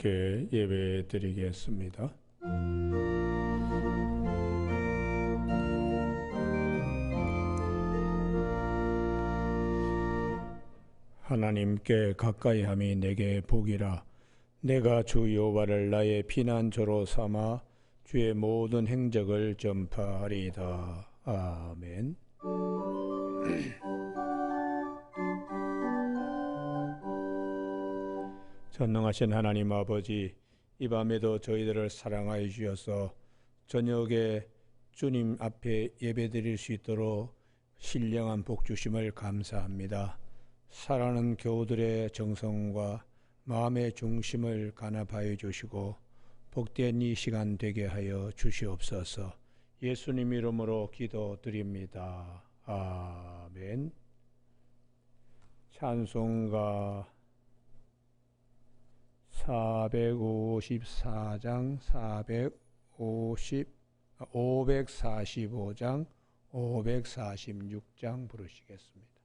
함께 예배 드리겠습니다. 하나님께 가까이함이 내게 복이라. 내가 주 여호와를 나의 피난처로 삼아 주의 모든 행적을 전파하리이다. 아멘. 전능하신 하나님 아버지, 이 밤에도 저희들을 사랑하여 주셔서 저녁에 주님 앞에 예배드릴 수 있도록 신령한 복 주심을 감사합니다. 사랑하는 교우들의 정성과 마음의 중심을 간합하여 주시고 복된 이 시간 되게 하여 주시옵소서. 예수님 이름으로 기도드립니다. 아멘. 찬송가 454장, 545장, 546장 부르시겠습니다.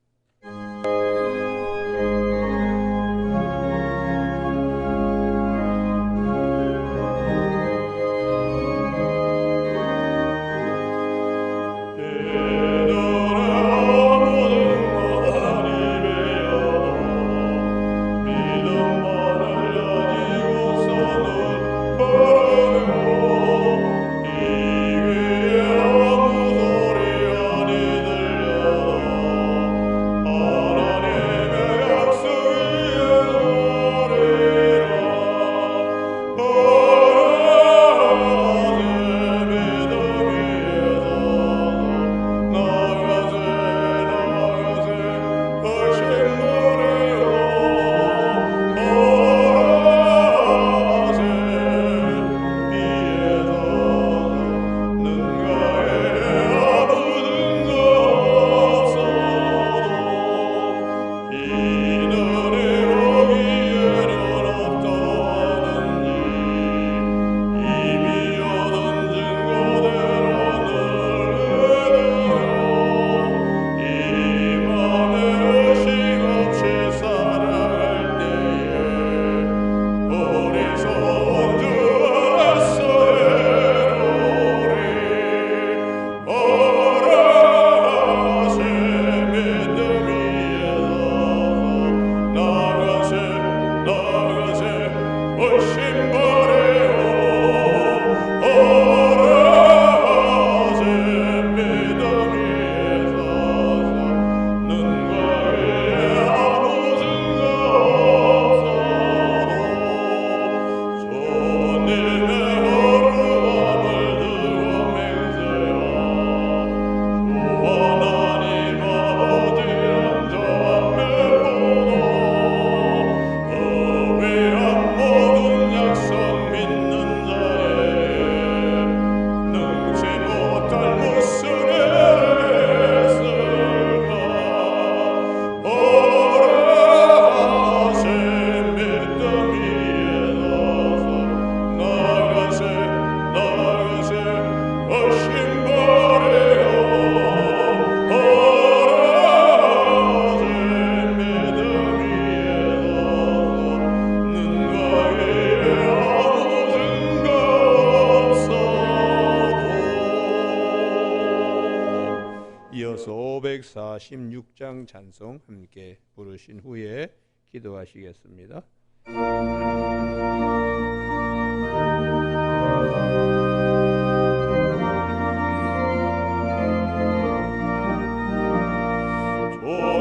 이어서 546장 찬송 함께 부르신 후에 기도하시겠습니다.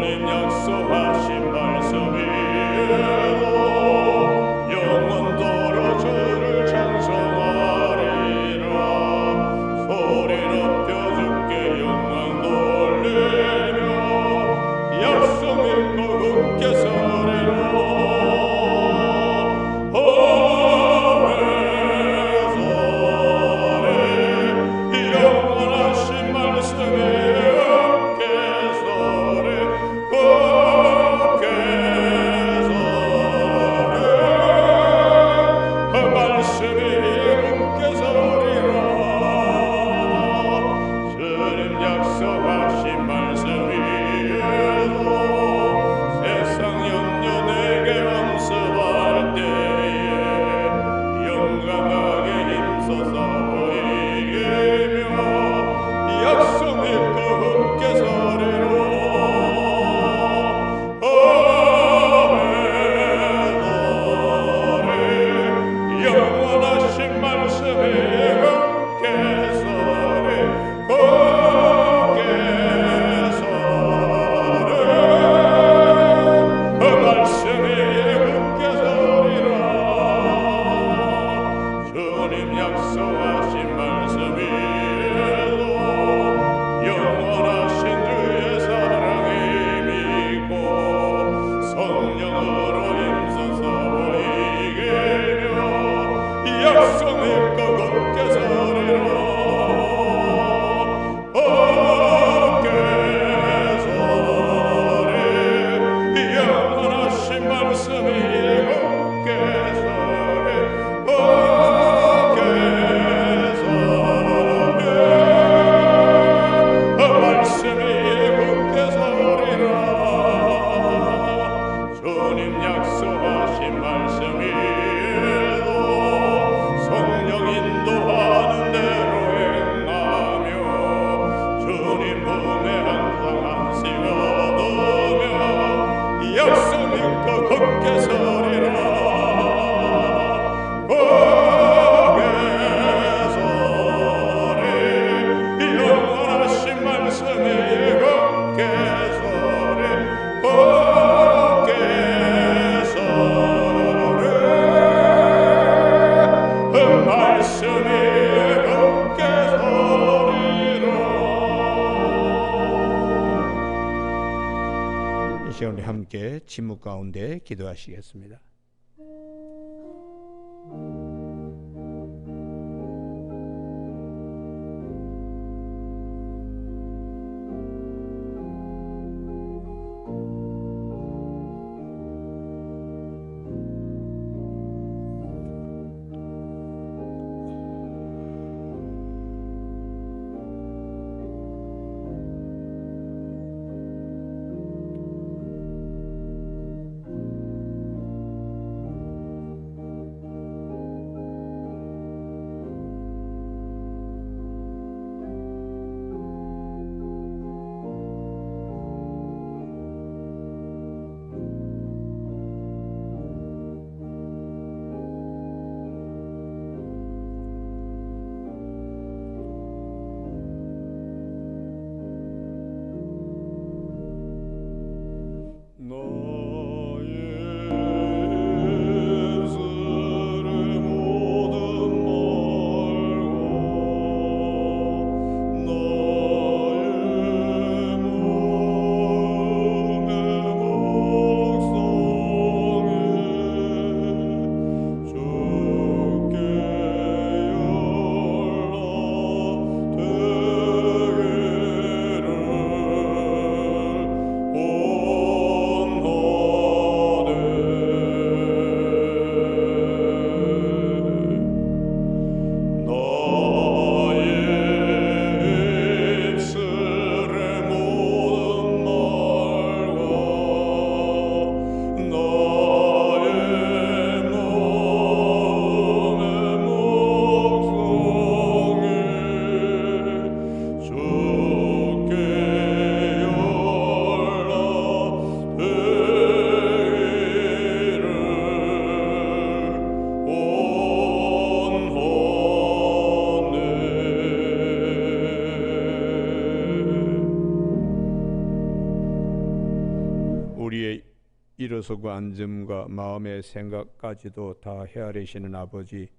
주님 약속하신 말씀이에요. 영원토록 주를 찬송하리라. 소리 높여 주께 영광 돌리며 약속 믿고 굳게 서리라. 함께 침묵 가운데 기도하시겠습니다. 우리의 일어서고 앉음과 마음의 생각까지도 다 헤아리시는 아버지,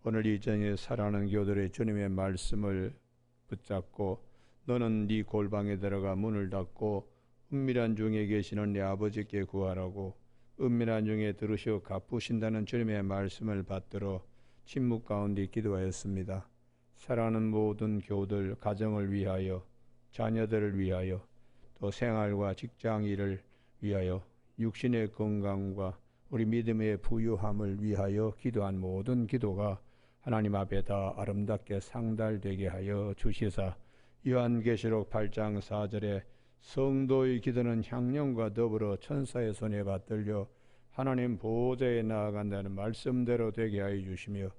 오늘 이 저녁에 사랑하는 교들의 주님의 말씀을 붙잡고 너는 네 골방에 들어가 문을 닫고 은밀한 중에 계시는 내 아버지께 구하라고 은밀한 중에 들으시어 갚으신다는 주님의 말씀을 받들어 침묵 가운데 기도하였습니다. 사랑하는 모든 교들, 가정을 위하여, 자녀들을 위하여, 또 생활과 직장 일을 위하여, 육신의 건강과 우리 믿음의 부유함을 위하여 기도한 모든 기도가 하나님 앞에 다 아름답게 상달되게 하여 주시사, 요한계시록 8장 4절에 성도의 기도는 향령과 더불어 천사의 손에 받들려 하나님 보호자에 나아간다는 말씀대로 되게 하여 주시며,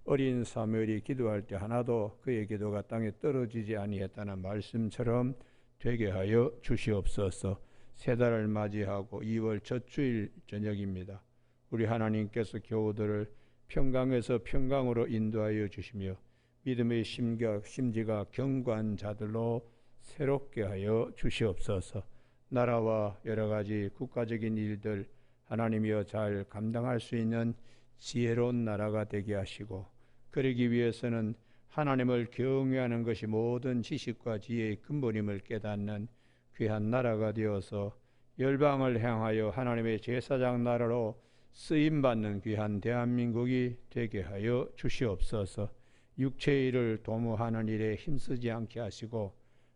어린 사무엘이 기도할 때 하나도 그의 기도가 땅에 떨어지지 아니했다는 말씀처럼 되게 하여 주시옵소서. 새 달을 맞이하고 2월 첫 주일 저녁입니다. 우리 하나님께서 교우들을 평강에서 평강으로 인도하여 주시며 믿음의 심지가 견고한 자들로 새롭게 하여 주시옵소서. 나라와 여러 가지 국가적인 일들 하나님이여 잘 감당할 수 있는 지혜로운 나라가 되게 하시고, 그러기 위해서는 하나님을 경외하는 것이 모든 지식과 지혜의 근본임을 깨닫는 귀한 나라가 되어서 열방을 향하여 하나님의 제사장 나라로 쓰임받는 귀한 대한민국이 되게 하여 주시옵소서. 육체의 일을 도모하는 일에 힘쓰지 않게 하시고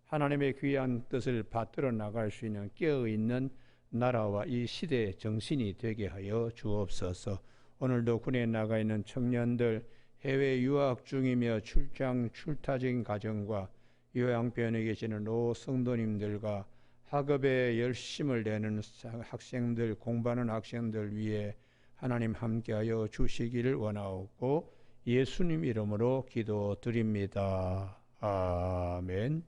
하나님의 귀한 뜻을 받들어 나갈 수 있는 깨어있는 나라와 이 시대의 정신이 되게 하여 주옵소서. 오늘도 군에 나가 있는 청년들, 해외 유학 중이며 출장 출타적인 가정과 요양병원에 계시는 노성도님들과 학업에 열심을 내는 학생들, 공부하는 학생들 위해 하나님 함께하여 주시기를 원하옵고 예수님 이름으로 기도드립니다. 아멘.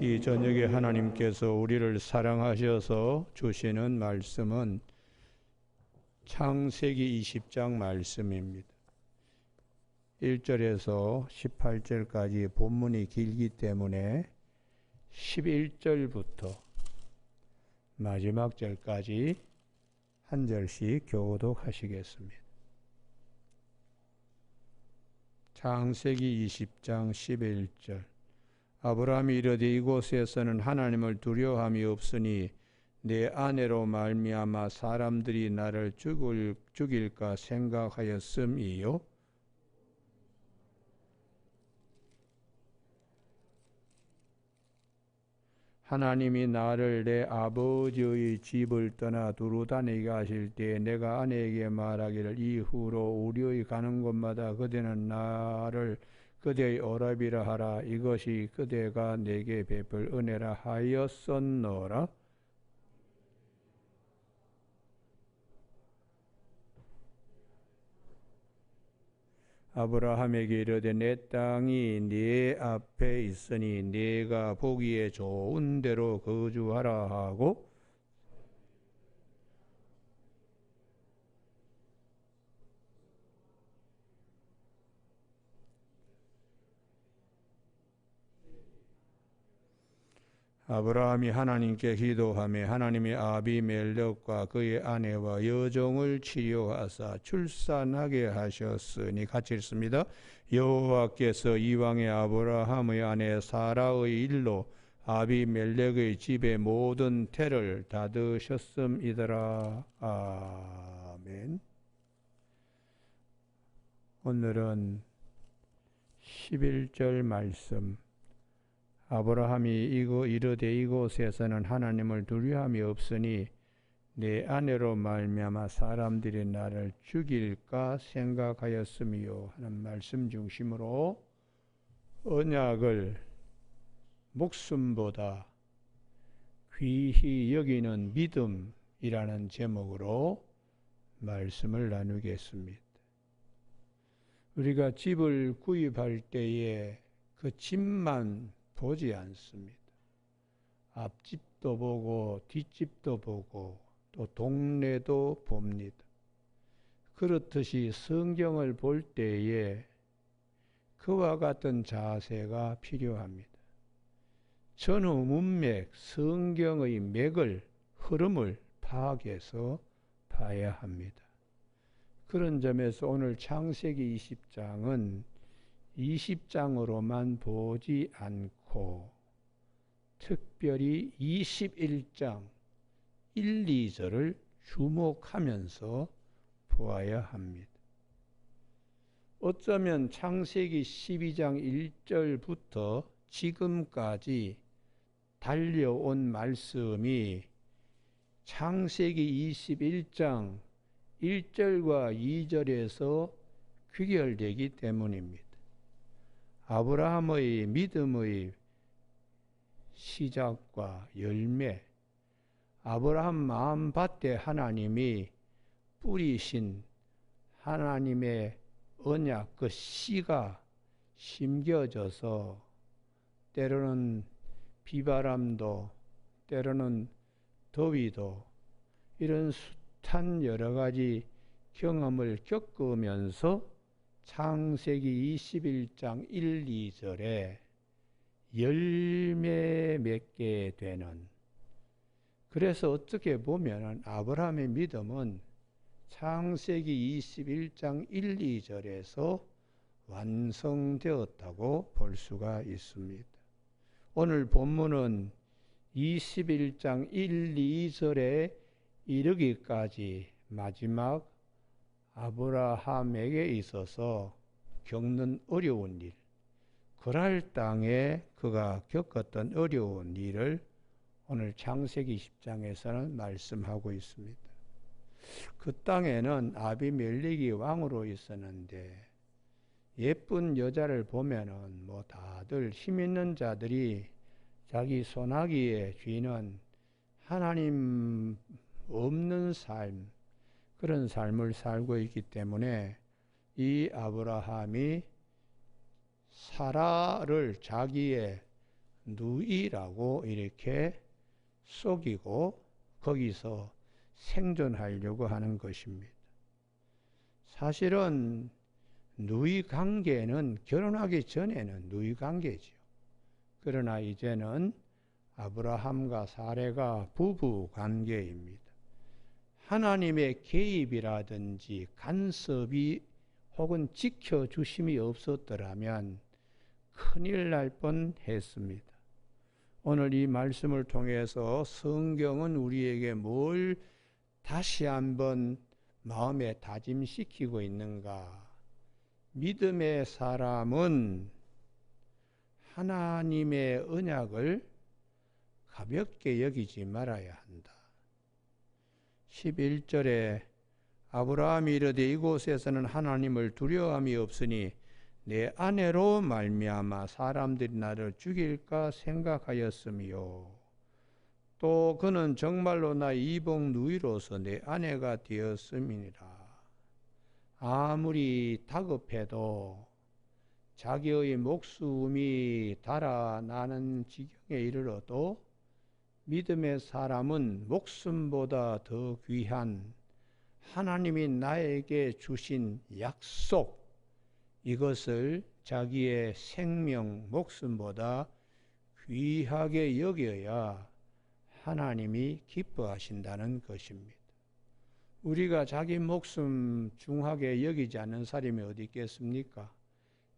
이 저녁에 하나님께서 우리를 사랑하셔서 주시는 말씀은 창세기 20장 말씀입니다. 1절에서 18절까지 본문이 길기 때문에 11절부터 마지막 절까지 한 절씩 교독하시겠습니다. 창세기 20장 11절. 아브라함이 이르되 이곳에서는 하나님을 두려워함이 없으니 내 아내로 말미암아 사람들이 나를 죽일까 생각하였음이요. 하나님이 나를 내 아버지의 집을 떠나 두루 다니게 하실 때에 내가 아내에게 말하기를 이후로 우리의 가는 곳마다 그대는 나를 그대의 오랍이라 하라. 이것이 그대가 내게 베풀 은혜라 하였었노라. 아브라함에게 이르되 내 땅이 네 앞에 있으니 네가 보기에 좋은 데로 거주하라 하고 아브라함이 하나님께 기도하며 하나님이 아비멜렉과 그의 아내와 여종을 치료하사 출산하게 하셨으니 같이 읽습니다. 여호와께서 이방의 아브라함의 아내 사라의 일로 아비멜렉의 집의 모든 태를 닫으셨음이더라. 아멘. 오늘은 11절 말씀. 아브라함이 이르되 이곳에서는 하나님을 두려움이 없으니 내 아내로 말미암아 사람들이 나를 죽일까 생각하였음이요 하는 말씀 중심으로 언약을 목숨보다 귀히 여기는 믿음이라는 제목으로 말씀을 나누겠습니다. 우리가 집을 구입할 때에 그 집만 보지 않습니다. 앞집도 보고 뒷집도 보고 또 동네도 봅니다. 그렇듯이 성경을 볼 때에 그와 같은 자세가 필요합니다. 전후 문맥, 성경의 맥을, 흐름을 파악해서 봐야 합니다. 그런 점에서 오늘 창세기 20장은 20장으로만 보지 않고 특별히 21장 1, 2절을 주목하면서 보아야 합니다. 어쩌면 창세기 12장 1절부터 지금까지 달려온 말씀이 창세기 21장 1절과 2절에서 귀결되기 때문입니다. 아브라함의 믿음의 시작과 열매, 아브라함 마음밭에 하나님이 뿌리신 하나님의 언약 그 씨가 심겨져서 때로는 비바람도 때로는 더위도 이런 숱한 여러 가지 경험을 겪으면서 창세기 21장 1, 2절에 열매 맺게 되는, 그래서 어떻게 보면 아브라함의 믿음은 창세기 21장 1, 2절에서 완성되었다고 볼 수가 있습니다. 오늘 본문은 21장 1, 2절에 이르기까지 마지막 아브라함에게 있어서 겪는 어려운 일, 그랄 땅에 그가 겪었던 어려운 일을 오늘 창세기 10장에서는 말씀하고 있습니다. 그 땅에는 아비멜렉이 왕으로 있었는데 예쁜 여자를 보면은 뭐 다들 힘 있는 자들이 자기 소나기에 쥐는 하나님 없는 삶, 그런 삶을 살고 있기 때문에 이 아브라함이 사라를 자기의 누이라고 이렇게 속이고 거기서 생존하려고 하는 것입니다. 사실은 누이 관계는 결혼하기 전에는 누이 관계죠. 그러나 이제는 아브라함과 사레가 부부 관계입니다. 하나님의 개입이라든지 간섭이 혹은 지켜주심이 없었더라면 큰일 날 뻔했습니다. 오늘 이 말씀을 통해서 성경은 우리에게 뭘 다시 한번 마음에 다짐시키고 있는가? 믿음의 사람은 하나님의 언약을 가볍게 여기지 말아야 한다. 11절에 아브라함이 이르되 이곳에서는 하나님을 두려움이 없으니 내 아내로 말미암아 사람들이 나를 죽일까 생각하였으며 또 그는 정말로 나 이복 누이로서 내 아내가 되었음이니라. 아무리 다급해도 자기의 목숨이 달아나는 지경에 이르러도 믿음의 사람은 목숨보다 더 귀한 하나님이 나에게 주신 약속, 이것을 자기의 생명, 목숨보다 귀하게 여겨야 하나님이 기뻐하신다는 것입니다. 우리가 자기 목숨 중하게 여기지 않는 사람이 어디 있겠습니까?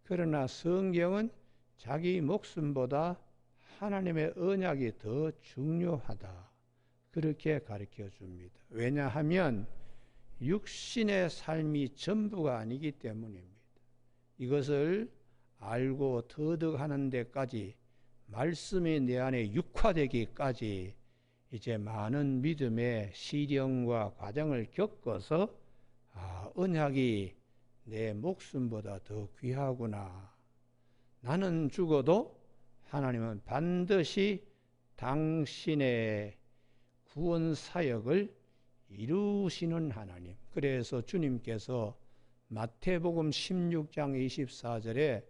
그러나 성경은 자기 목숨보다 하나님의 언약이 더 중요하다, 그렇게 가르쳐 줍니다. 왜냐하면 육신의 삶이 전부가 아니기 때문입니다. 이것을 알고 터득하는 데까지, 말씀이 내 안에 육화되기까지 이제 많은 믿음의 시련과 과정을 겪어서 언약이 내 목숨보다 더 귀하구나. 나는 죽어도 하나님은 반드시 당신의 구원 사역을 이루시는 하나님. 그래서 주님께서 마태복음 16장 24절에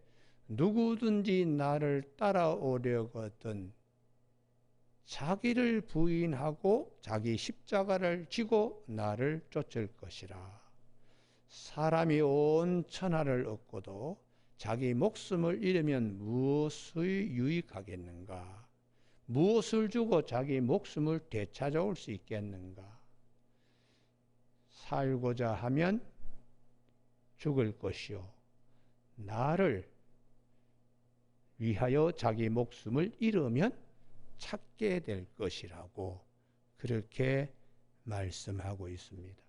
누구든지 나를 따라오려거든 자기를 부인하고 자기 십자가를 지고 나를 쫓을 것이라. 사람이 온 천하를 얻고도 자기 목숨을 잃으면 무엇의 유익하겠는가? 무엇을 주고 자기 목숨을 되찾아올 수 있겠는가? 살고자 하면 죽을 것이요 나를 위하여 자기 목숨을 잃으면 찾게 될 것이라고 그렇게 말씀하고 있습니다.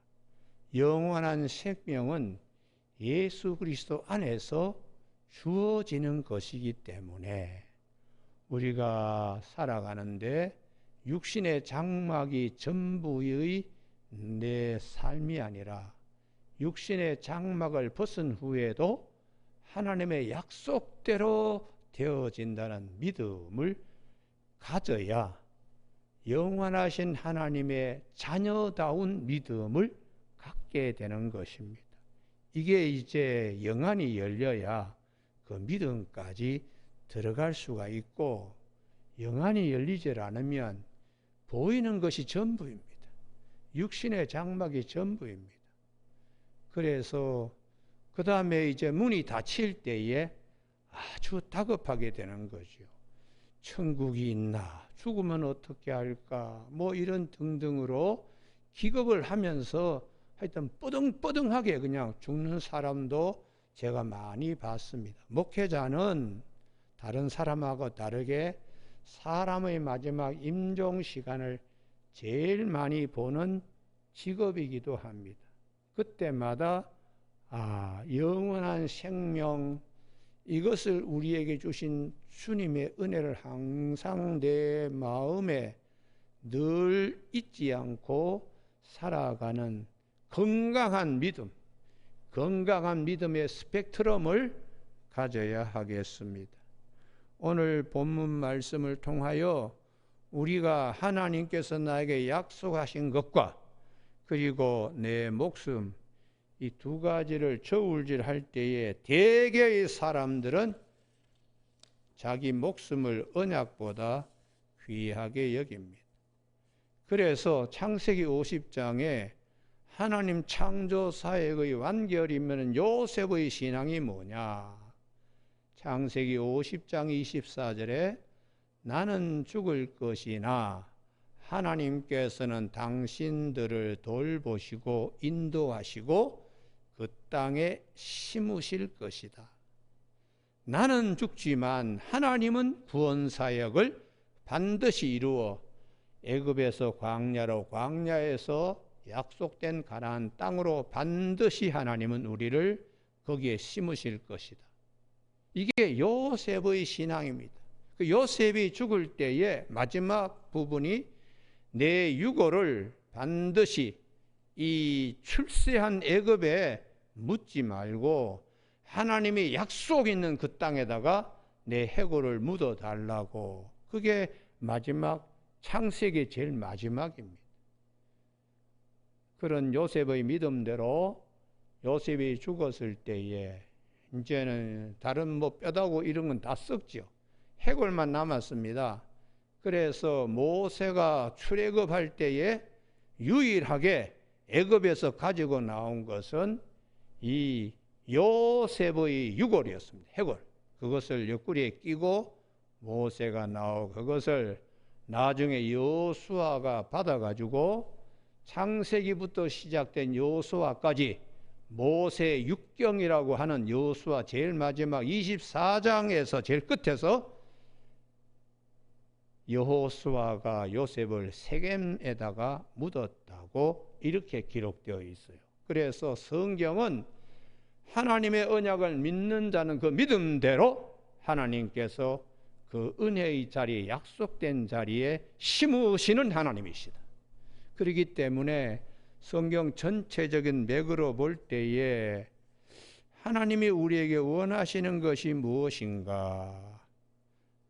영원한 생명은 예수 그리스도 안에서 주어지는 것이기 때문에 우리가 살아가는데 육신의 장막이 전부의 내 삶이 아니라 육신의 장막을 벗은 후에도 하나님의 약속대로 되어진다는 믿음을 가져야 영원하신 하나님의 자녀다운 믿음을 갖게 되는 것입니다. 이게 이제 영안이 열려야 그 믿음까지 들어갈 수가 있고, 영안이 열리지 않으면 보이는 것이 전부입니다. 육신의 장막이 전부입니다. 그래서 그 다음에 이제 문이 닫힐 때에 아주 다급하게 되는 거죠. 천국이 있나? 죽으면 어떻게 할까? 뭐 이런 등등으로 기겁을 하면서 하여튼 뻐등뻐등하게 그냥 죽는 사람도 제가 많이 봤습니다. 목회자는 다른 사람하고 다르게 사람의 마지막 임종 시간을 제일 많이 보는 직업이기도 합니다. 그때마다 영원한 생명, 이것을 우리에게 주신 주님의 은혜를 항상 내 마음에 늘 잊지 않고 살아가는 건강한 믿음, 건강한 믿음의 스펙트럼을 가져야 하겠습니다. 오늘 본문 말씀을 통하여 우리가 하나님께서 나에게 약속하신 것과 그리고 내 목숨, 이 두 가지를 저울질할 때에 대개의 사람들은 자기 목숨을 언약보다 귀하게 여깁니다. 그래서 창세기 50장에 하나님 창조 사역의 완결이면 요셉의 신앙이 뭐냐? 창세기 50장 24절에 나는 죽을 것이나 하나님께서는 당신들을 돌보시고 인도하시고 그 땅에 심으실 것이다. 나는 죽지만 하나님은 구원 사역을 반드시 이루어 애굽에서 광야로, 광야에서 약속된 가나안 땅으로 반드시 하나님은 우리를 거기에 심으실 것이다. 이게 요셉의 신앙입니다. 그 요셉이 죽을 때의 마지막 부분이 내 유고를 반드시 이 출세한 애굽에 묻지 말고 하나님이 약속 있는 그 땅에다가 내 해골을 묻어 달라고. 그게 마지막 창세기 제일 마지막입니다. 그런 요셉의 믿음대로 요셉이 죽었을 때에 이제는 다른 뭐 뼈다고 이런 건 다 썩죠. 해골만 남았습니다. 그래서 모세가 출애굽할 때에 유일하게 애굽에서 가지고 나온 것은 이 요셉의 유골이었습니다. 해골. 그것을 옆구리에 끼고 모세가 나오고 그것을 나중에 여호수아가 받아가지고 창세기부터 시작된 여호수아까지 모세 육경이라고 하는 여호수아 제일 마지막 24장에서 제일 끝에서 여호수아가 요셉을 세겜에다가 묻었다고 이렇게 기록되어 있어요. 그래서 성경은 하나님의 언약을 믿는 자는 그 믿음대로 하나님께서 그 은혜의 자리에, 약속된 자리에 심으시는 하나님이시다. 그렇기 때문에 성경 전체적인 맥으로 볼 때에 하나님이 우리에게 원하시는 것이 무엇인가?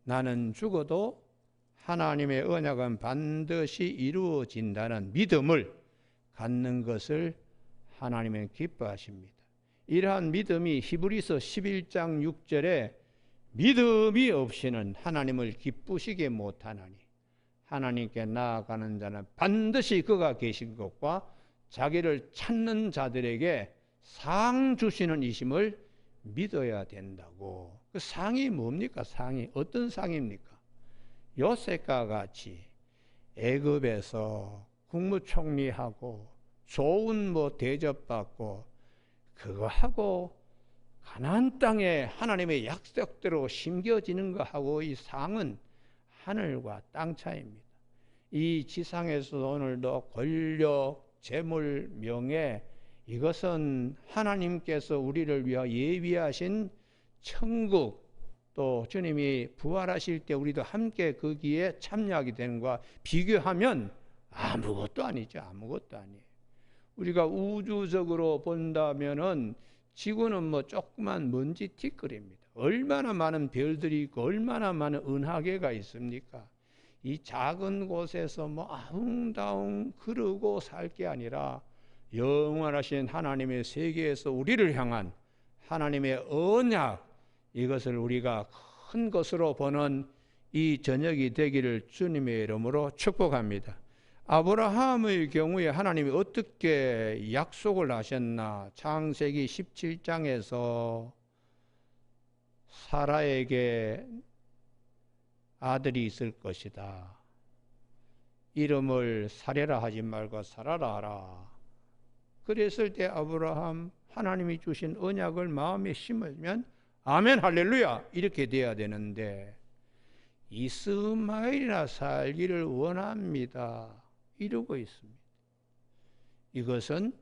나는 죽어도 하나님의 언약은 반드시 이루어진다는 믿음을 갖는 것을 하나님은 기뻐하십니다. 이러한 믿음이 히브리서 11장 6절에 믿음이 없이는 하나님을 기쁘시게 못하나니 하나님께 나아가는 자는 반드시 그가 계신 것과 자기를 찾는 자들에게 상 주시는 이심을 믿어야 된다고. 그 상이 뭡니까? 상이 어떤 상입니까? 요셉과 같이 애굽에서 국무총리하고 좋은 뭐 대접받고 그거 하고 가나안 땅에 하나님의 약속대로 심겨지는 거하고 이 상은 하늘과 땅 차이입니다. 이 지상에서 오늘도 권력, 재물, 명예 이것은 하나님께서 우리를 위하여 예비하신 천국 또 주님이 부활하실 때 우리도 함께 거기에 참여하게 되는 것과 비교하면 아무것도 아니죠. 아무것도 아니에요. 우리가 우주적으로 본다면은 지구는 뭐 조그만 먼지 티끌입니다. 얼마나 많은 별들이 있고 얼마나 많은 은하계가 있습니까? 이 작은 곳에서 뭐 아웅다웅 그러고 살 게 아니라 영원하신 하나님의 세계에서 우리를 향한 하나님의 언약, 이것을 우리가 큰 것으로 보는 이 저녁이 되기를 주님의 이름으로 축복합니다. 아브라함의 경우에 하나님이 어떻게 약속을 하셨나? 창세기 17장에서 사라에게 아들이 있을 것이다. 이름을 사레라 하지 말고 사라라 하라. 그랬을 때 아브라함 하나님이 주신 언약을 마음에 심으면 아멘 할렐루야 이렇게 돼야 되는데 이스마엘이나 살기를 원합니다. 이러고 있습니다. 이것은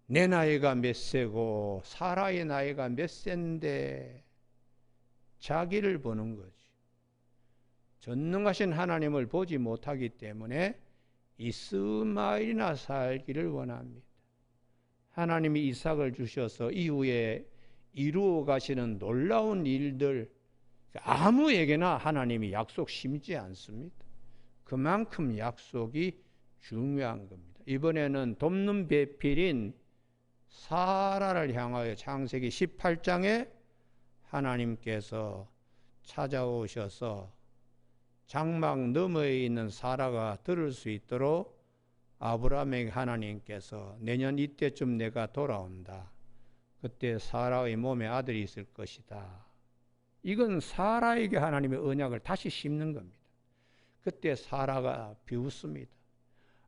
내 나이가 몇 세고 사라의 나이가 몇 세인데 자기를 보는 거지. 전능하신 하나님을 보지 못하기 때문에 이스마엘이나 살기를 원합니다. 하나님이 이삭을 주셔서 이후에 이루어 가시는 놀라운 일들 아무에게나 하나님이 약속 심지 않습니다. 그만큼 약속이 중요한 겁니다. 이번에는 돕는 배필인 사라를 향하여 창세기 18장에 하나님께서 찾아오셔서 장막 너머에 있는 사라가 들을 수 있도록 아브라함에게 하나님께서 내년 이때쯤 내가 돌아온다. 그때 사라의 몸에 아들이 있을 것이다. 이건 사라에게 하나님의 언약을 다시 심는 겁니다. 그때 사라가 비웃습니다.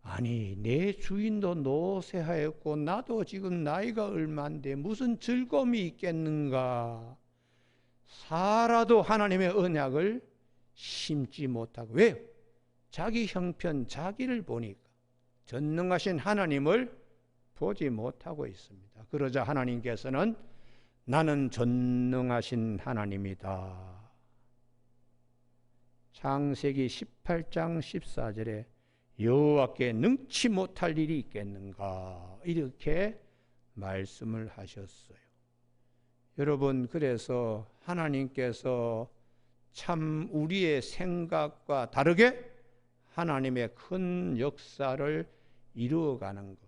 아니 내 주인도 노쇠하였고 나도 지금 나이가 얼마인데 무슨 즐거움이 있겠는가. 살아도 하나님의 언약을 심지 못하고. 왜요? 자기 형편 자기를 보니까 전능하신 하나님을 보지 못하고 있습니다. 그러자 하나님께서는 나는 전능하신 하나님이다. 창세기 18장 14절에 여호와께 능치 못할 일이 있겠는가 이렇게 말씀을 하셨어요. 여러분, 그래서 하나님께서 참 우리의 생각과 다르게 하나님의 큰 역사를 이루어가는 것,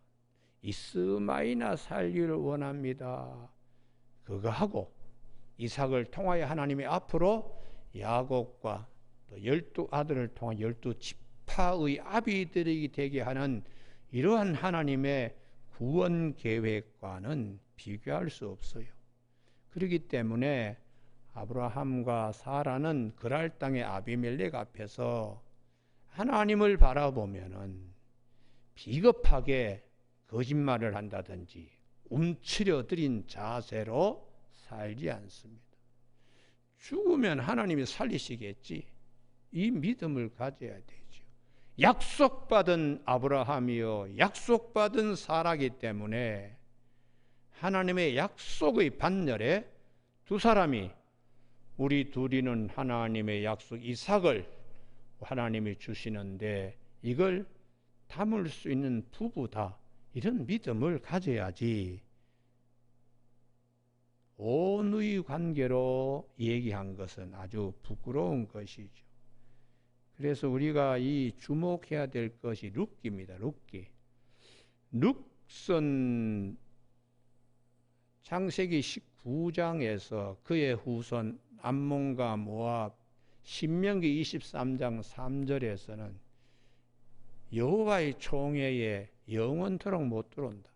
이스마이나 살기를 원합니다. 그거 하고 이삭을 통하여 하나님이 앞으로 야곱과 또 12아들을 통한 12지파의 아비들이 되게 하는 이러한 하나님의 구원 계획과는 비교할 수 없어요. 그렇기 때문에 아브라함과 사라는 그랄 땅의 아비멜렉 앞에서 하나님을 바라보면은 비겁하게 거짓말을 한다든지 움츠려들인 자세로 살지 않습니다. 죽으면 하나님이 살리시겠지. 이 믿음을 가져야 되죠. 약속받은 아브라함이요 약속받은 사라기 때문에 하나님의 약속의 반열에 두 사람이, 우리 둘이는 하나님의 약속 이삭을 하나님이 주시는데 이걸 담을 수 있는 부부다, 이런 믿음을 가져야지 온누이 관계로 얘기한 것은 아주 부끄러운 것이죠. 그래서 우리가 이 주목해야 될 것이 룻기입니다. 룻은 창세기 19장에서 그의 후손 암몬과 모압, 신명기 23장 3절에서는 여호와의 총회에 영원토록 못 들어온다.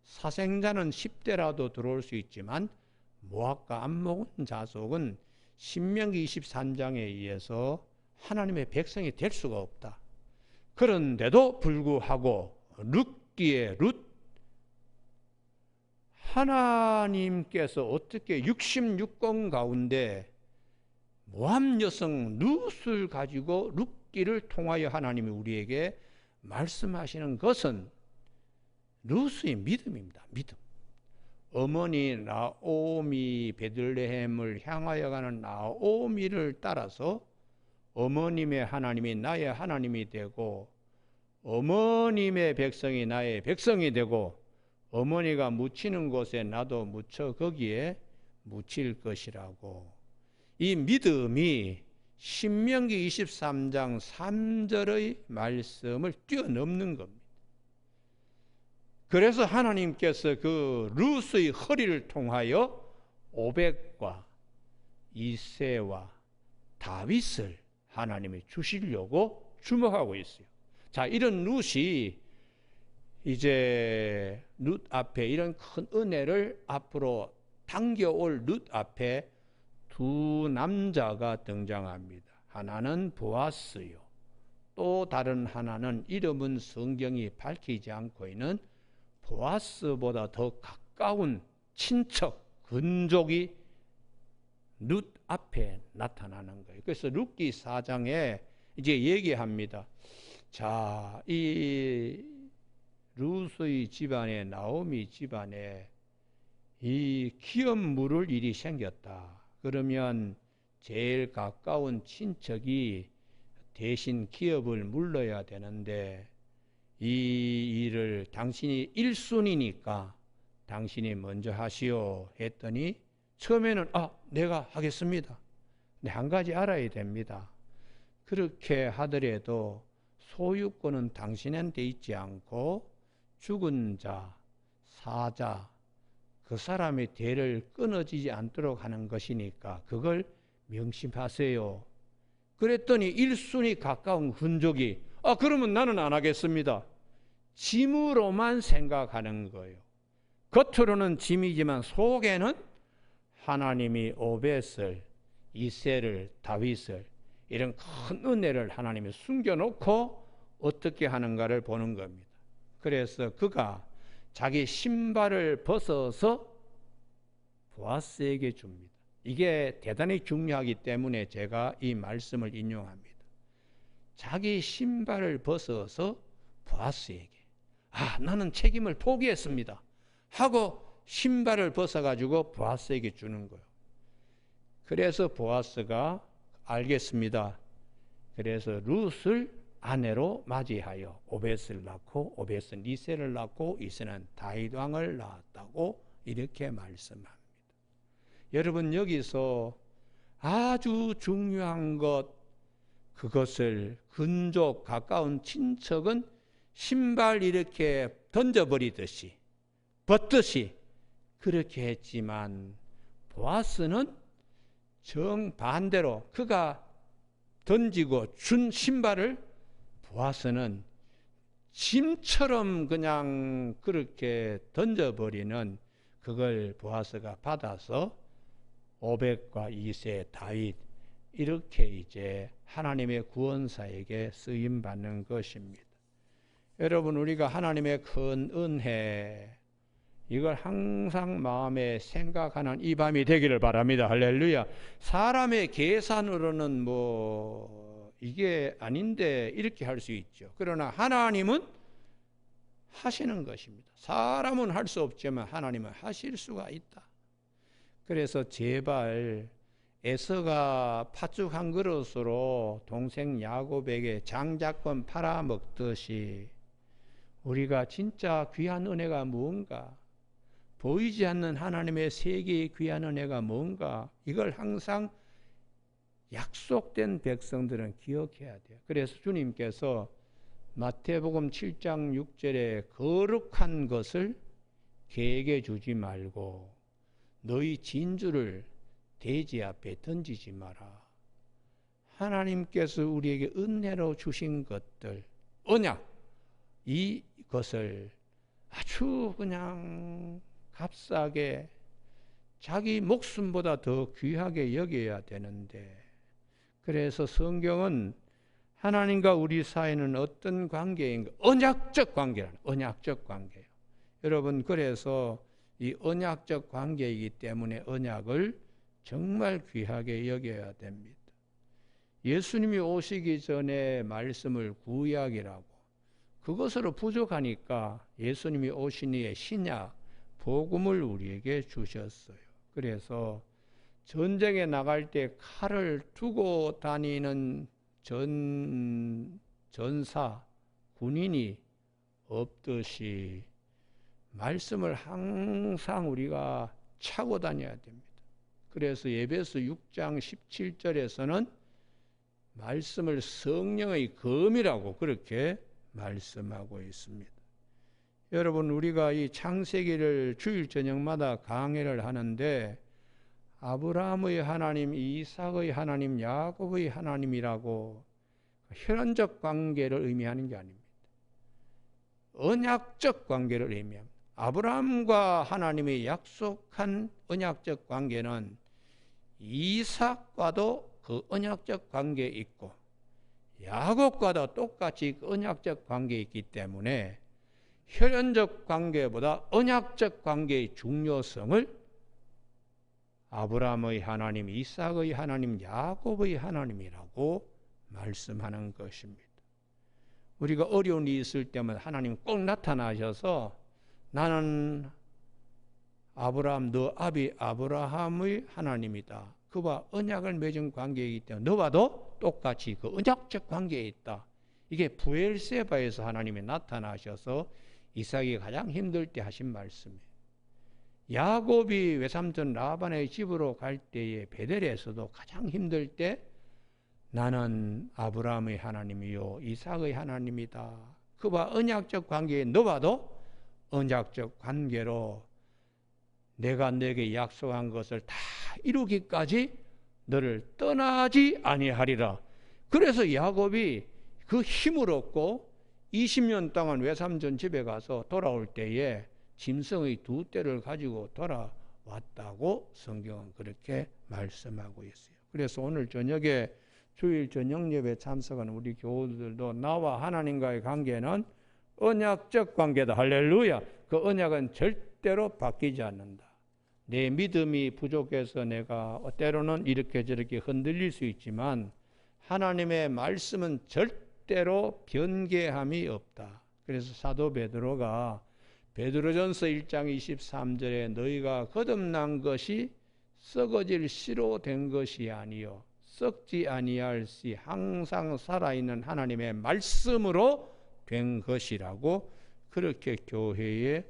사생자는 10대라도 들어올 수 있지만 모압과 암몬 자손은 신명기 23장에 의해서 하나님의 백성이 될 수가 없다. 그런데도 불구하고 룻기의 룻, 하나님께서 어떻게 66권 가운데 모압 여성 룻을 가지고 룻기를 통하여 하나님이 우리에게 말씀하시는 것은 룻의 믿음입니다. 믿음. 어머니 나오미 베들레헴을 향하여 가는 나오미를 따라서 어머님의 하나님이 나의 하나님이 되고 어머님의 백성이 나의 백성이 되고 어머니가 묻히는 곳에 나도 묻혀 거기에 묻힐 것이라고. 이 믿음이 신명기 23장 3절의 말씀을 뛰어넘는 겁니다. 그래서 하나님께서 그 룻의 허리를 통하여 오벳과 이새와 다윗을 하나님이 주시려고 주목하고 있어요. 자, 이런 룻이 이제 룻 앞에 이런 큰 은혜를 앞으로 당겨올 룻 앞에 두 남자가 등장합니다. 하나는 보아스요, 또 다른 하나는 이름은 성경이 밝히지 않고 있는 보아스보다 더 가까운 친척, 근족이 룻 앞에 나타나는 거예요. 그래서 룻기 4장에 이제 얘기합니다. 자, 이 룻의 집안에, 나오미 집안에 이 기업 물을 일이 생겼다. 그러면 제일 가까운 친척이 대신 기업을 물러야 되는데 이 일을 당신이 1순위니까 당신이 먼저 하시오 했더니 처음에는 내가 하겠습니다. 근데 한 가지 알아야 됩니다. 그렇게 하더라도 소유권은 당신한테 있지 않고 죽은 자, 사자, 그 사람의 대를 끊어지지 않도록 하는 것이니까 그걸 명심하세요. 그랬더니 1순위 가까운 흔적이 그러면 나는 안 하겠습니다. 짐으로만 생각하는 거예요. 겉으로는 짐이지만 속에는 하나님이 오벳을, 이새를, 다윗을 이런 큰 은혜를 하나님이 숨겨놓고 어떻게 하는가를 보는 겁니다. 그래서 그가 자기 신발을 벗어서 보아스에게 줍니다. 이게 대단히 중요하기 때문에 제가 이 말씀을 인용합니다. 자기 신발을 벗어서 보아스에게, 나는 책임을 포기했습니다 하고 신발을 벗어가지고 보아스에게 주는 거예요. 그래서 보아스가 알겠습니다. 그래서 룻을 아내로 맞이하여 오벳을 낳고 오벳은 이새를 낳고 이새는 다윗 왕을 낳았다고 이렇게 말씀합니다. 여러분, 여기서 아주 중요한 것, 그것을 근족 가까운 친척은 신발 이렇게 던져버리듯이 벗듯이 그렇게 했지만 보아스는 정반대로 그가 던지고 준 신발을 보아스는 짐처럼 그냥 그렇게 던져버리는, 그걸 보아스가 받아서 오벳과 이새, 다윗 이렇게 이제 하나님의 구원사에게 쓰임 받는 것입니다. 여러분, 우리가 하나님의 큰 은혜, 이걸 항상 마음에 생각하는 이 밤이 되기를 바랍니다. 할렐루야. 사람의 계산으로는 이게 아닌데 이렇게 할 수 있죠. 그러나 하나님은 하시는 것입니다. 사람은 할 수 없지만 하나님은 하실 수가 있다. 그래서 제발 에서가 팥죽 한 그릇으로 동생 야곱에게 장자권 팔아먹듯이 우리가 진짜 귀한 은혜가 무언가, 보이지 않는 하나님의 세계의 귀한 은혜가 뭔가, 이걸 항상 약속된 백성들은 기억해야 돼요. 그래서 주님께서 마태복음 7장 6절에 거룩한 것을 개에게 주지 말고 너희 진주를 돼지 앞에 던지지 마라. 하나님께서 우리에게 은혜로 주신 것들, 언약, 이것을 아주 그냥 값싸게 자기 목숨보다 더 귀하게 여겨야 되는데, 그래서 성경은 하나님과 우리 사이는 어떤 관계인가? 언약적 관계라는, 언약적 관계예요. 여러분, 그래서 이 언약적 관계이기 때문에 언약을 정말 귀하게 여겨야 됩니다. 예수님이 오시기 전에 말씀을 구약이라고, 그것으로 부족하니까 예수님이 오신 이에 신약, 복음을 우리에게 주셨어요. 그래서 전쟁에 나갈 때 칼을 두고 다니는 전사, 군인이 없듯이 말씀을 항상 우리가 차고 다녀야 됩니다. 그래서 에베소 6장 17절에서는 말씀을 성령의 검이라고 그렇게 말씀하고 있습니다. 여러분, 우리가 이 창세기를 주일 저녁마다 강해를 하는데 아브라함의 하나님, 이삭의 하나님, 야곱의 하나님이라고 혈연적 관계를 의미하는 게 아닙니다. 언약적 관계를 의미합니다. 아브라함과 하나님의 약속한 언약적 관계는 이삭과도 그 언약적 관계에 있고 야곱과도 똑같이 그 언약적 관계에 있기 때문에 혈연적 관계보다 언약적 관계의 중요성을 아브라함의 하나님, 이삭의 하나님, 야곱의 하나님이라고 말씀하는 것입니다. 우리가 어려운 일이 있을 때마다 하나님 꼭 나타나셔서 나는 아브라함, 너 아비 아브라함의 하나님이다. 그와 언약을 맺은 관계이기 때문에 너와도 똑같이 그 언약적 관계에 있다. 이게 부엘세바에서 하나님이 나타나셔서 이삭이 가장 힘들 때 하신 말씀이에요. 야곱이 외삼촌 라반의 집으로 갈 때에 베델에서도 가장 힘들 때 나는 아브라함의 하나님이요 이삭의 하나님이다. 그와 언약적 관계에 너와도 언약적 관계로 내가 너에게 약속한 것을 다 이루기까지 너를 떠나지 아니하리라. 그래서 야곱이 그 힘을 얻고 20년 동안 외삼촌 집에 가서 돌아올 때에 짐승의 2떼를 가지고 돌아왔다고 성경은 그렇게 말씀하고 있어요. 그래서 오늘 저녁에 주일 저녁 예배 참석하는 우리 교우들도 나와 하나님과의 관계는 언약적 관계다. 할렐루야. 그 언약은 절대로 바뀌지 않는다. 내 믿음이 부족해서 내가 때로는 이렇게 저렇게 흔들릴 수 있지만 하나님의 말씀은 절대로 변개함이 없다. 그래서 사도 베드로가 베드로전서 1장 23절에 너희가 거듭난 것이 썩어질 씨로 된 것이 아니요 썩지 아니할 씨 항상 살아있는 하나님의 말씀으로 된 것이라고 그렇게 교회에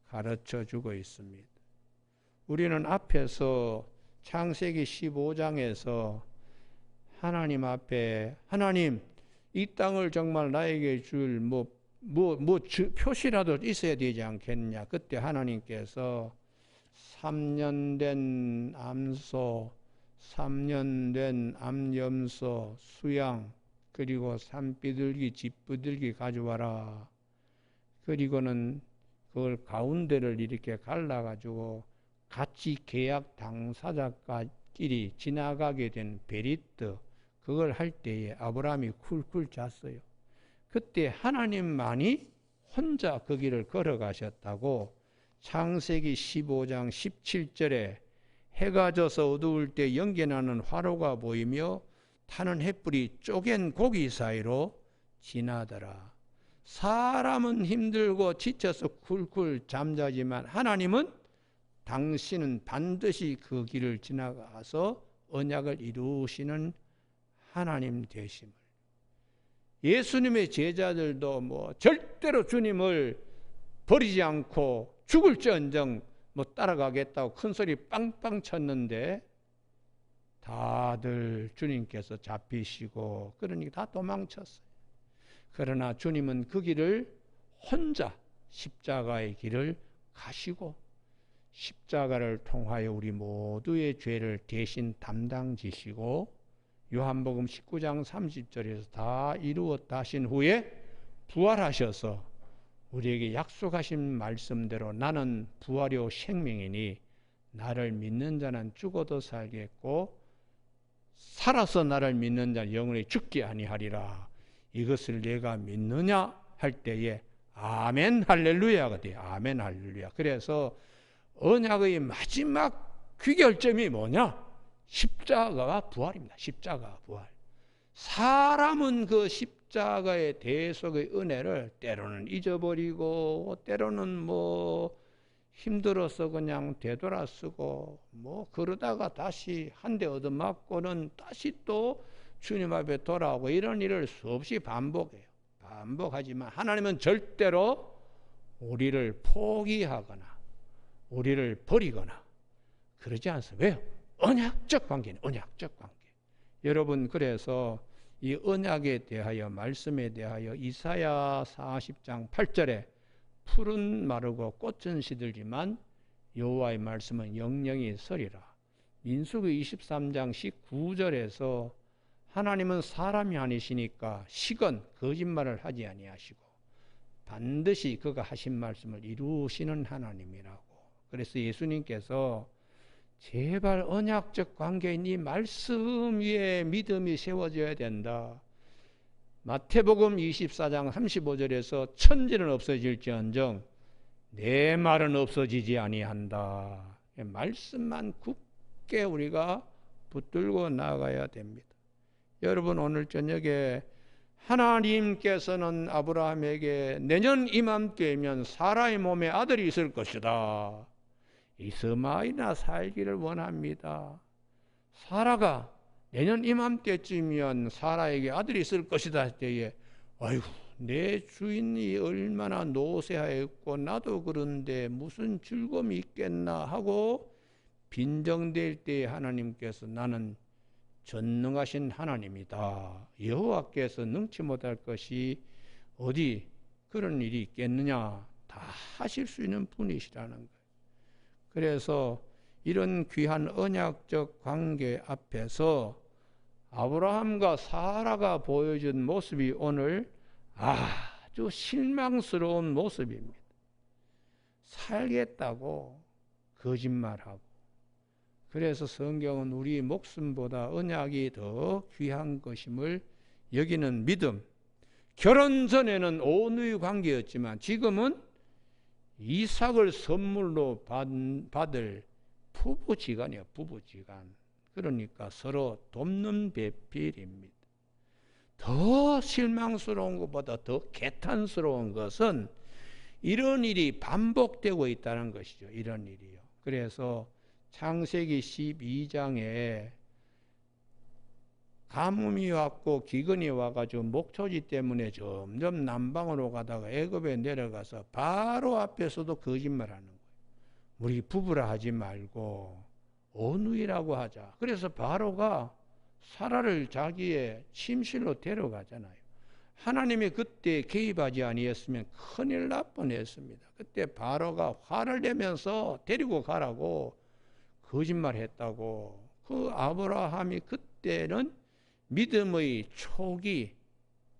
가르쳐주고 있습니다. 우리는 앞에서 창세기 15장에서 하나님 앞에 하나님 이 땅을 정말 나에게 줄 표시라도 있어야 되지 않겠냐. 그때 하나님께서 3년 된 암소, 3년 된 암염소, 수양, 그리고 산비둘기, 집비둘기 가져와라. 그리고는 그걸 가운데를 이렇게 갈라가지고 같이 계약 당사자끼리 지나가게 된 베리트, 그걸 할 때에 아브라함이 쿨쿨 잤어요. 그때 하나님만이 혼자 그 길을 걸어가셨다고 창세기 15장 17절에 해가 져서 어두울 때 연기나는 화로가 보이며 타는 햇불이 쪼갠 고기 사이로 지나더라. 사람은 힘들고 지쳐서 쿨쿨 잠자지만 하나님은 당신은 반드시 그 길을 지나가서 언약을 이루시는 하나님 되심을. 예수님의 제자들도 절대로 주님을 버리지 않고 죽을지언정 따라가겠다고 큰 소리 빵빵 쳤는데 다들 주님께서 잡히시고 그러니까 다 도망쳤어요. 그러나 주님은 그 길을 혼자 십자가의 길을 가시고 십자가를 통하여 우리 모두의 죄를 대신 담당지시고 요한복음 19장 30절에서 다 이루었다 하신 후에 부활하셔서 우리에게 약속하신 말씀대로 나는 부활이요 생명이니 나를 믿는 자는 죽어도 살겠고 살아서 나를 믿는 자는 영원히 죽지 아니하리라. 이것을 내가 믿느냐 할 때에 아멘 할렐루야가 돼요. 아멘 할렐루야. 그래서 언약의 마지막 귀결점이 뭐냐? 십자가가 부활입니다. 십자가가 부활. 사람은 그 십자가의 대속의 은혜를 때로는 잊어버리고 때로는 힘들어서 그냥 되돌아 쓰고 그러다가 다시 한 대 얻어맞고는 다시 또 주님 앞에 돌아오고 이런 일을 수없이 반복해요. 반복하지만 하나님은 절대로 우리를 포기하거나 우리를 버리거나 그러지 않습니다. 왜요? 언약적 관계는 언약적 관계. 여러분 그래서 이 언약에 대하여 말씀에 대하여 이사야 40장 8절에 풀은 마르고 꽃은 시들지만 여호와의 말씀은 영영이 서리라. 민수기 23장 19절에서 하나님은 사람이 아니시니까 시건 거짓말을 하지 아니하시고 반드시 그가 하신 말씀을 이루시는 하나님이라고. 그래서 예수님께서 제발 언약적 관계인 이 말씀 위에 믿음이 세워져야 된다. 마태복음 24장 35절에서 천지는 없어질지언정 내 말은 없어지지 아니한다. 말씀만 굳게 우리가 붙들고 나가야 됩니다. 여러분 오늘 저녁에 하나님께서는 아브라함에게 내년 이맘때면 사라의 몸에 아들이 있을 것이다. 이스마엘이나 살기를 원합니다. 사라가 내년 이맘때쯤이면 사라에게 아들이 있을 것이다 할 때에 아이고 내 주인이 얼마나 노쇠하였고 나도 그런데 무슨 즐거움이 있겠나 하고 빈정될 때에 하나님께서 나는 전능하신 하나님이다. 여호와께서 능치 못할 것이 어디 그런 일이 있겠느냐. 다 하실 수 있는 분이시라는 거예요. 그래서 이런 귀한 언약적 관계 앞에서 아브라함과 사라가 보여준 모습이 오늘 아주 실망스러운 모습입니다. 살겠다고 거짓말하고 그래서 성경은 우리 목숨보다 언약이 더 귀한 것임을 여기는 믿음. 결혼 전에는 온누이 관계였지만 지금은 이삭을 선물로 받을 부부지간이에요. 부부지간. 그러니까 서로 돕는 배필입니다. 더 실망스러운 것보다 더 개탄스러운 것은 이런 일이 반복되고 있다는 것이죠. 이런 일이요. 그래서 창세기 12장에 가뭄이 왔고 기근이 와가지고 목초지 때문에 점점 남방으로 가다가 애굽에 내려가서 바로 앞에서도 거짓말하는 거예요. 우리 부부라 하지 말고 온누이라고 하자. 그래서 바로가 사라를 자기의 침실로 데려가잖아요. 하나님이 그때 개입하지 아니했으면 큰일 날 뻔했습니다. 그때 바로가 화를 내면서 데리고 가라고 거짓말했다고. 그 아브라함이 그때는 믿음의 초기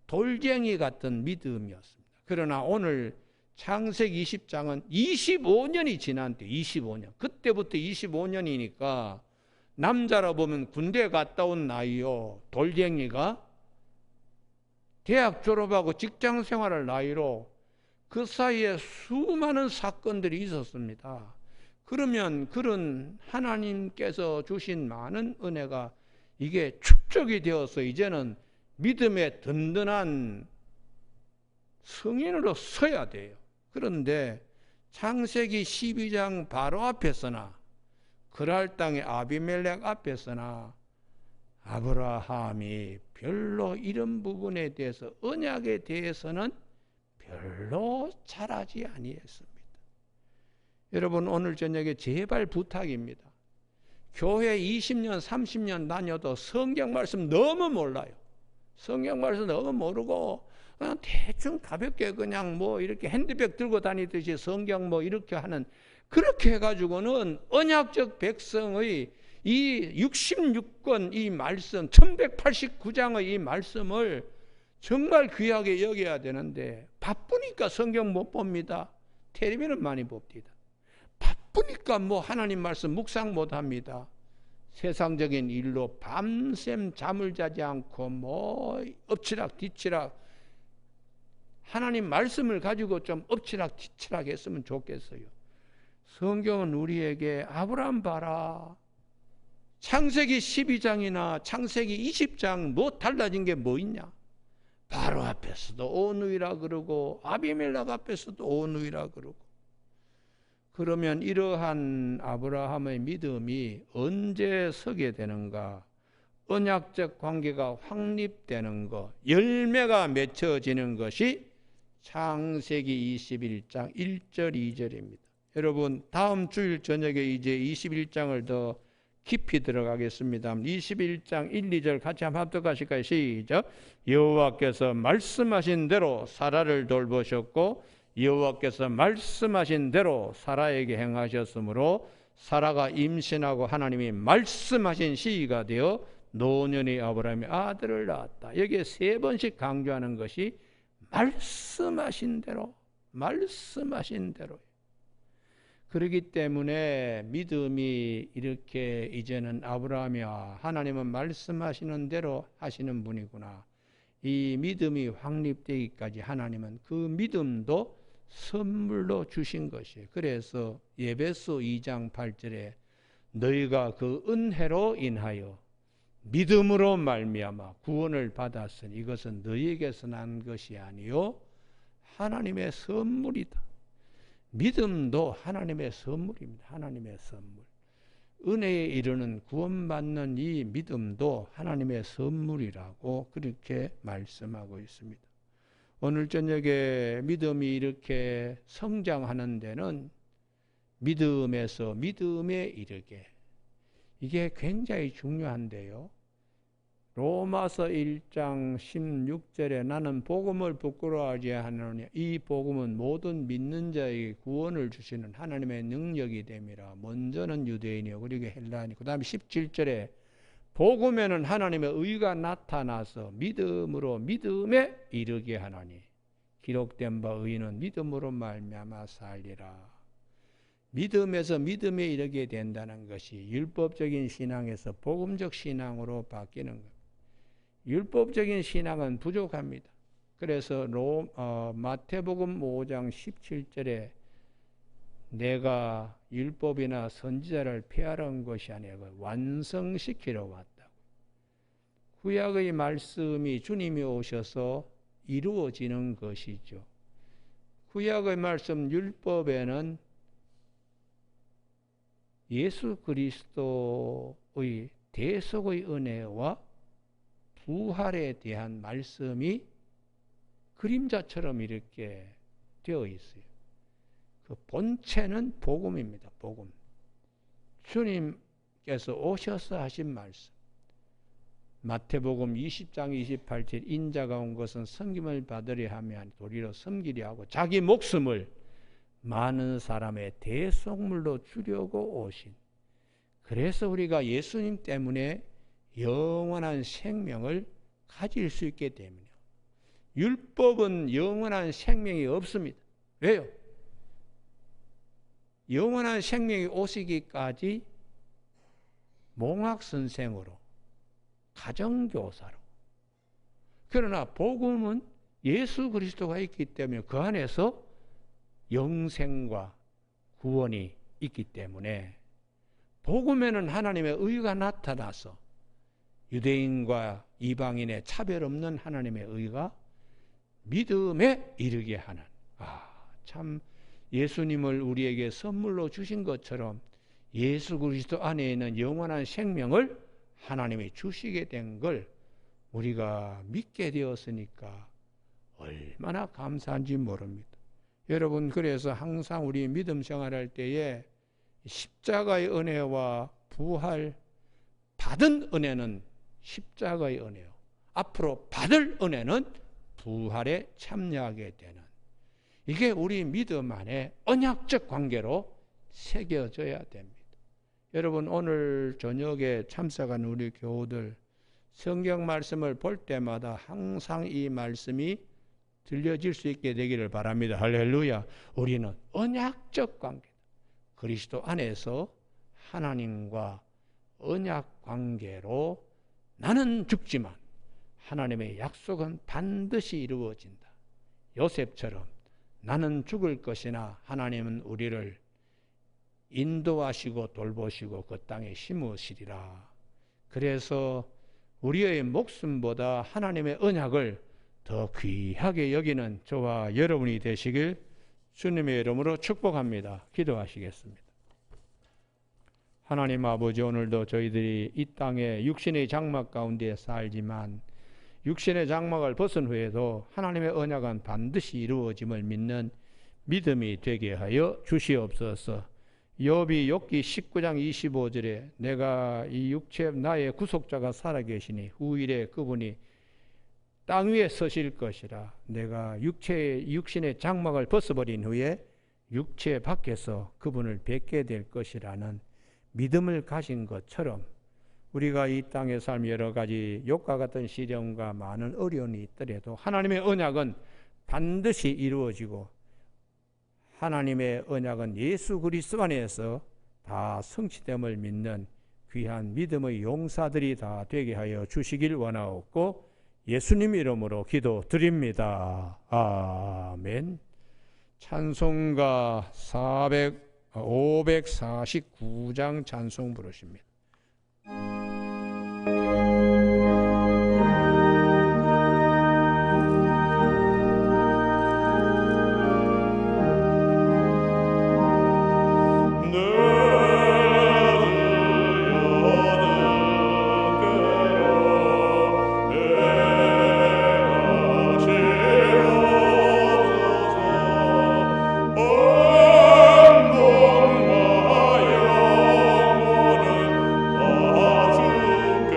돌쟁이 같은 믿음이었습니다. 그러나 오늘 창세기 20장은 25년이 지난 때 25년. 그때부터 25년이니까 남자라 보면 군대 갔다 온 나이요. 돌쟁이가 대학 졸업하고 직장 생활할 나이로 그 사이에 수많은 사건들이 있었습니다. 그러면 그런 하나님께서 주신 많은 은혜가 이게 축적이 되어서 이제는 믿음의 든든한 성인으로 서야 돼요. 그런데 창세기 12장 바로 앞에서나 그랄 땅의 아비멜렉 앞에서나 아브라함이 별로 이런 부분에 대해서 언약에 대해서는 별로 잘하지 아니했습니다. 여러분 오늘 저녁에 제발 부탁입니다. 교회 20년 30년 다녀도 성경 말씀 너무 몰라요. 성경 말씀 너무 모르고 그냥 대충 가볍게 그냥 뭐 이렇게 핸드백 들고 다니듯이 성경 뭐 이렇게 하는, 그렇게 해가지고는 언약적 백성의 이 66권 이 말씀 1189장의 이 말씀을 정말 귀하게 여겨야 되는데 바쁘니까 성경 못 봅니다. 텔레비는 많이 봅니다. 바쁘니까 뭐 하나님 말씀 묵상 못 합니다. 세상적인 일로 밤샘 잠을 자지 않고 뭐 엎치락 뒤치락, 하나님 말씀을 가지고 좀 엎치락 뒤치락 했으면 좋겠어요. 성경은 우리에게 아브라함 봐라, 창세기 12장이나 창세기 20장 뭐 달라진 게 뭐 있냐? 바로 앞에서도 온누이라 그러고 아비멜렉 앞에서도 온누이라 그러고. 그러면 이러한 아브라함의 믿음이 언제 서게 되는가? 언약적 관계가 확립되는 것, 열매가 맺혀지는 것이 창세기 21장 1절 2절입니다. 여러분 다음 주일 저녁에 이제 21장을 더 깊이 들어가겠습니다. 21장 1, 2절 같이 한번 합독하실까요? 시작. 여호와께서 말씀하신 대로 사라를 돌보셨고 여호와께서 말씀하신 대로 사라에게 행하셨으므로 사라가 임신하고 하나님이 말씀하신 시기가 되어 노년의 아브라함이 아들을 낳았다. 여기에 세 번씩 강조하는 것이 말씀하신 대로, 말씀하신 대로. 그렇기 때문에 믿음이 이렇게 이제는 아브라함이 하나님은 말씀하시는 대로 하시는 분이구나, 이 믿음이 확립되기까지 하나님은 그 믿음도 선물로 주신 것이에요. 그래서 에베소 2장 8절에 너희가 그 은혜로 인하여 믿음으로 말미암아 구원을 받았으니 이것은 너희에게서 난 것이 아니요 하나님의 선물이다. 믿음도 하나님의 선물입니다. 하나님의 선물. 은혜에 이르는 구원받는 이 믿음도 하나님의 선물이라고 그렇게 말씀하고 있습니다. 오늘 저녁에 믿음이 이렇게 성장하는 데는 믿음에서 믿음에 이르게, 이게 굉장히 중요한데요. 로마서 1장 16절에 나는 복음을 부끄러워하지 않으냐, 이 복음은 모든 믿는 자에게 구원을 주시는 하나님의 능력이 됨이라. 먼저는 유대인이요 그리고 헬라인이고, 그 다음에 17절에 복음에는 하나님의 의가 나타나서 믿음으로 믿음에 이르게 하나니 기록된 바 의인은 믿음으로 말미암아 살리라. 믿음에서 믿음에 이르게 된다는 것이 율법적인 신앙에서 복음적 신앙으로 바뀌는 것. 율법적인 신앙은 부족합니다. 그래서 마태복음 5장 17절에 내가 율법이나 선지자를 폐하려는 것이 아니라 완성시키러 왔다고. 구약의 말씀이 주님이 오셔서 이루어지는 것이죠. 구약의 말씀 율법에는 예수 그리스도의 대속의 은혜와 부활에 대한 말씀이 그림자처럼 이렇게 되어 있어요. 그 본체는 복음입니다. 복음. 주님께서 오셔서 하신 말씀. 마태복음 20장 28절 인자가 온 것은 섬김을 받으려 하며 도리어 섬기려 하고 자기 목숨을 많은 사람의 대속물로 주려고 오신. 그래서 우리가 예수님 때문에 영원한 생명을 가질 수 있게 됩니다. 율법은 영원한 생명이 없습니다. 왜요? 영원한 생명이 오시기까지 몽학선생으로 가정교사로. 그러나 복음은 예수 그리스도가 있기 때문에 그 안에서 영생과 구원이 있기 때문에 복음에는 하나님의 의가 나타나서 유대인과 이방인의 차별 없는 하나님의 의가 믿음에 이르게 하는. 참 예수님을 우리에게 선물로 주신 것처럼 예수 그리스도 안에 있는 영원한 생명을 하나님이 주시게 된 걸 우리가 믿게 되었으니까 얼마나 감사한지 모릅니다. 여러분, 그래서 항상 우리 믿음 생활할 때에 십자가의 은혜와 부활 받은 은혜는 십자가의 은혜요. 앞으로 받을 은혜는 부활에 참여하게 되는, 이게 우리 믿음 안에 언약적 관계로 새겨져야 됩니다. 여러분, 오늘 저녁에 참석한 우리 교우들 성경 말씀을 볼 때마다 항상 이 말씀이 들려질 수 있게 되기를 바랍니다. 할렐루야. 우리는 언약적 관계, 그리스도 안에서 하나님과 언약 관계로 나는 죽지만 하나님의 약속은 반드시 이루어진다. 요셉처럼 나는 죽을 것이나 하나님은 우리를 인도하시고 돌보시고 그 땅에 심으시리라. 그래서 우리의 목숨보다 하나님의 언약을 더 귀하게 여기는 저와 여러분이 되시길 주님의 이름으로 축복합니다. 기도하시겠습니다. 하나님 아버지, 오늘도 저희들이 이 땅에 육신의 장막 가운데 살지만 육신의 장막을 벗은 후에도 하나님의 언약은 반드시 이루어짐을 믿는 믿음이 되게 하여 주시옵소서. 욥이 욥기 19장 25절에 내가 이 육체 나의 구속자가 살아계시니 후일에 그분이 땅 위에 서실 것이라. 내가 육신의 장막을 벗어버린 후에 육체 밖에서 그분을 뵙게 될 것이라는 믿음을 가진 것처럼 우리가 이 땅에 삶 여러 가지 욕과 같은 시련과 많은 어려움이 있더라도 하나님의 언약은 반드시 이루어지고 하나님의 언약은 예수 그리스도 안에서 다 성취됨을 믿는 귀한 믿음의 용사들이 다 되게 하여 주시길 원하옵고 예수님 이름으로 기도드립니다. 아멘. 찬송가 549장 찬송 부르십니다. 영원은 다 주께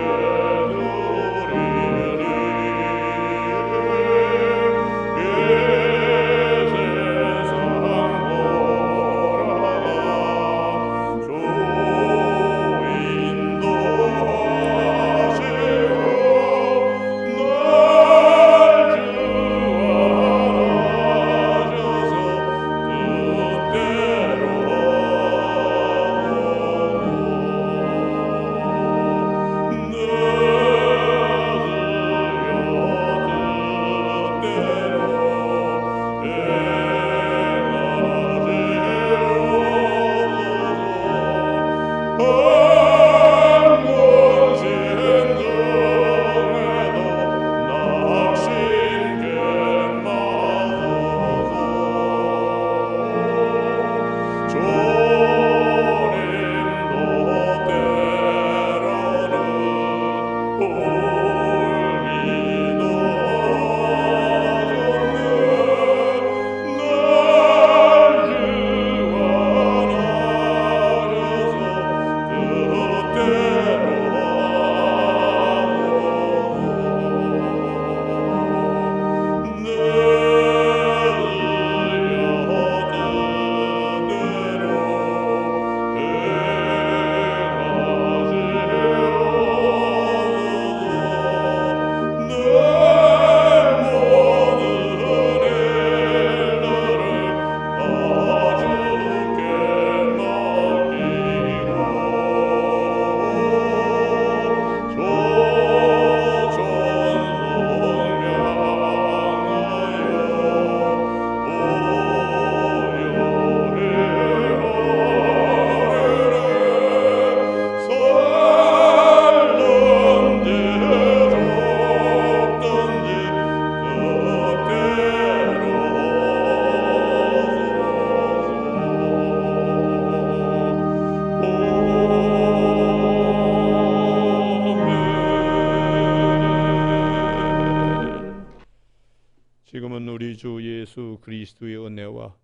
그리스도의 은혜와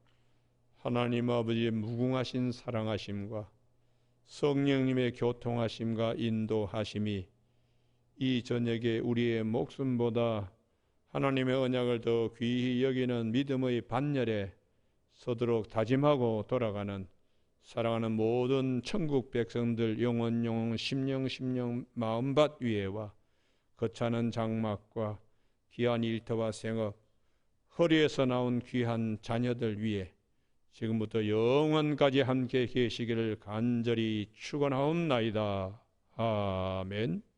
하나님 아버지의 무궁하신 사랑하심과 성령님의 교통하심과 인도하심이 이 저녁에 우리의 목숨보다 하나님의 언약을 더 귀히 여기는 믿음의 반열에 서도록 다짐하고 돌아가는 사랑하는 모든 천국 백성들 영혼 심령 마음밭 위에와 거차는 장막과 귀한 일터와 생업 허리에서 나온 귀한 자녀들 위에 지금부터 영원까지 함께 계시기를 간절히 축원하옵나이다. 아멘.